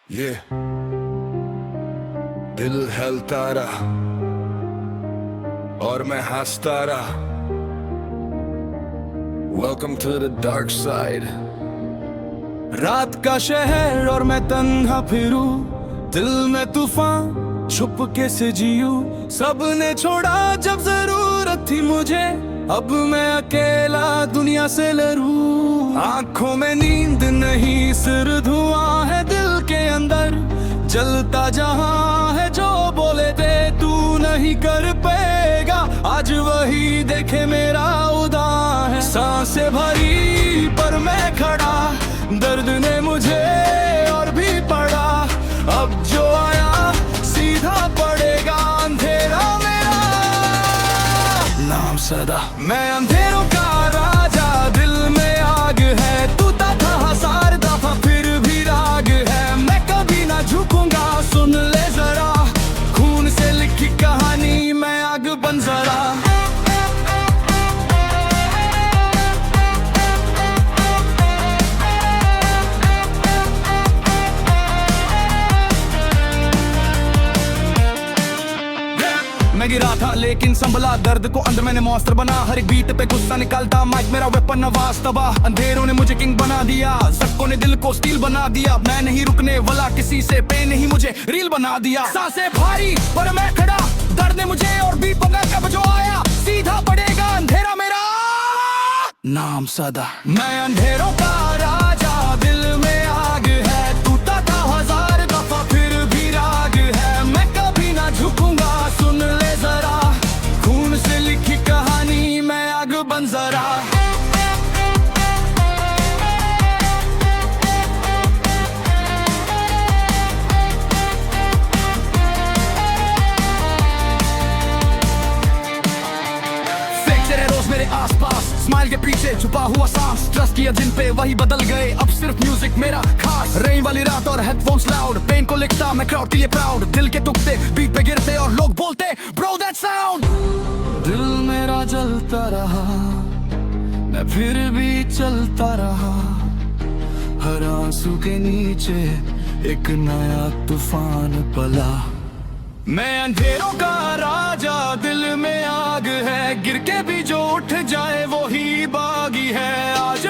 ये दिल हिलता रहा और मैं हंसता रहा। Welcome to the dark side। रात का शहर और मैं तन्हा फिरूं, दिल में तूफान छुप के से जीऊं। सबने छोड़ा जब जरूरत थी मुझे, अब मैं अकेला दुनिया से लड़ूं। आंखों में नींद नहीं सिर धुआं है दिल के अंदर, जलता जहां है जो बोले थे तू नहीं कर पाएगा, आज वही देखे मेरा उदां है। सांसें भरी पर मैं खड़ा, दर्द ने मुझे और भी पड़ा, अब जो आया सीधा पड़ेगा अंधेरा मेरा नाम सदा। मैं अंधेरों का राजा, दिल में आग है, तू था हजार दफा फिर भी राग है। मैं कभी ना झुकूंगा सुन ले जरा, खून से लिखी कहानी मैं आग बन जरा। मैं गिरा था लेकिन संभला, दर्द को अंदर मैंने मॉन्स्टर बना। हर एक बीट पे गुस्सा निकालता, माइक मेरा वेपन आवाज तबाह। अंधेरों ने मुझे किंग बना दिया, सबको ने दिल को स्टील बना दिया। मैं नहीं रुकने वाला किसी से, पे नहीं मुझे रील बना दिया। सांसें भारी पर मैं खड़ा, दर्द ने मुझे और भी पंगा, कब जो आया सीधा पड़ेगा अंधेरा मेरा नाम सदा। मैं अंधेरों का राजा, दिल में आग है, तू था हजार दफा फिर भी राग है। मैं कभी ना झुकूंगा सुन ले जरा, खून से लिखी कहानी मैं आग बन जरा। मेरे आसपास स्माइल के पीछे छुपा हुआ सांस, ट्रस्ट किया जिन पे वही बदल गए, अब सिर्फ म्यूजिक मेरा खास। रेन वाली रात और हेडफोन्स लाउड, पेन को लिखता मैं क्राउड के लिए प्राउड। दिल के टुकड़े बीट पे गिरते और लोग बोलते ब्रो दैट साउंड। दिल मेरा जलता रहा, मैं फिर भी चलता रहा, हर आंसू के नीचे एक नया तूफान पला। मैं अंधेरों का राजा, दिल में आग है, गिर के भी जो उठ जाए वो ही बागी है। आज